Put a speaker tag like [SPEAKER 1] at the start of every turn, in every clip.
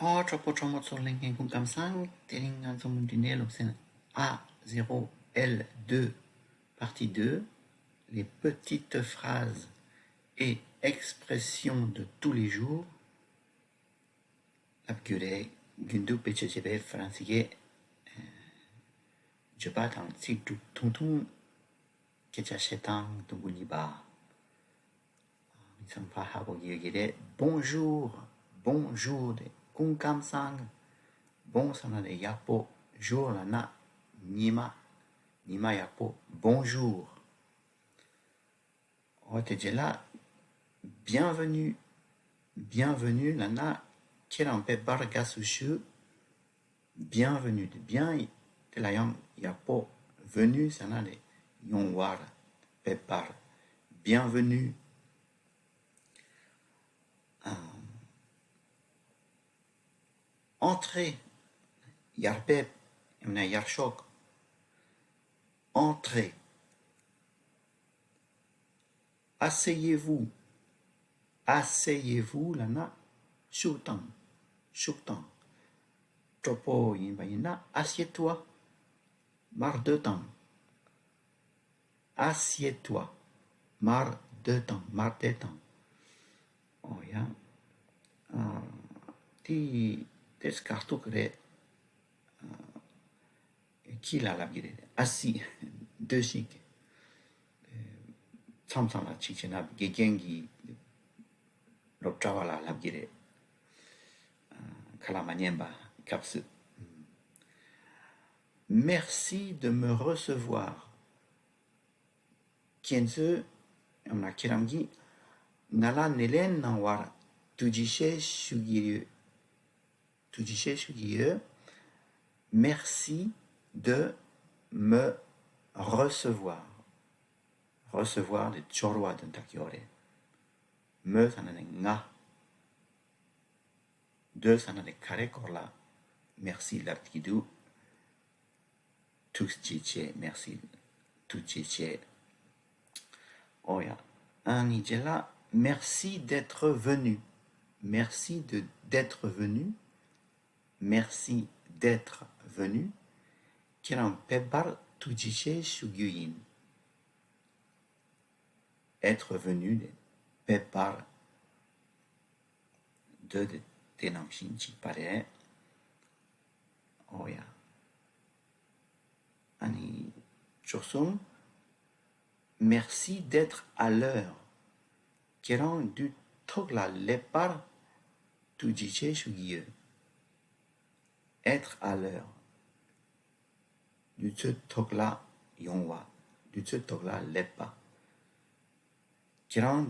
[SPEAKER 1] A0L2, partie 2, les petites phrases et expressions de tous les jours. L'abgure, gundu pechechebe francige, je batang si tung tung, ketachetang tunguniba. Bonjour, bonjour, kungkamsang, bon sana de yapo, jour lana, nima, nima yapo, bonjour. Otejela, bienvenue, bienvenue lana, kirampe bargasushu, bienvenue, de bien, de la yang yapo, venu sana de yongwar, pepar, bienvenue. Entrez, yarpep, yamna yarshok. Entrez. Asseyez-vous. Asseyez-vous, lana, shutang, shutang. Topo yinbayina, assieds-toi. Mar de temps. Assieds-toi. Mar de temps, mar de temps. Oh ya. Ti descartukre qui l'a labiré assis deux chic samsam la chichena gegengi l'obtravala labiré kalamanyemba kapsu. Merci de me recevoir. Kiense amna kiramgi nala nelen nawar tujishe shugiru. Merci de me recevoir. Recevoir de chorwa d'entakiore. Me sanane nga. De sanane kare korla. Merci l'artidu. Tous chiche, merci. Tout chiche. Oya. Anijela, merci d'être venu. Merci d'être venu. Merci d'être venu. Kiram pebar tujiche shugyuin. Être venu, pebar de tenamshin chipare. Oya. Ani chorsum. Merci d'être à l'heure. Kiram du togla lepar tujiche shugye. Être à l'heure. Du tse tokla yongwa. Du tse tokla lepa. Kiran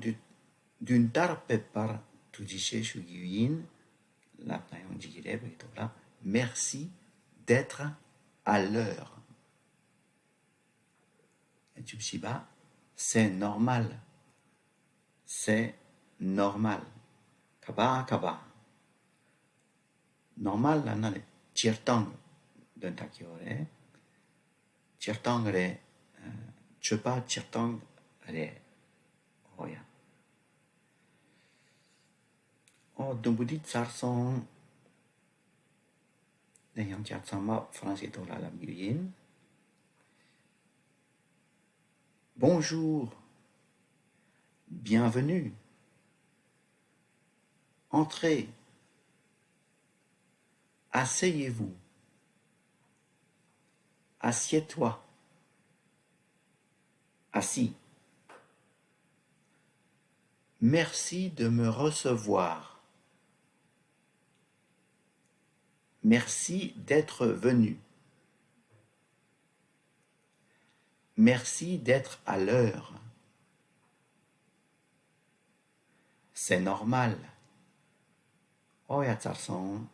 [SPEAKER 1] d'une tar pepar tujishe shugiyuin. La pnayon jigire tokla. Merci d'être à l'heure. Et tu shiba, c'est normal. C'est normal. Kaba kaba. Normal la nane. Chirtang d'un takiore. Chirtang re. Chupa chirtang re. Oya. Oh, dumbudit sarson. N'ayant tiatsama français to la guyen. Bonjour. Bienvenue. Entrez. Asseyez-vous. Assieds-toi. Assis. Merci de me recevoir. Merci d'être venu. Merci d'être à l'heure. C'est normal. Oya tsarson.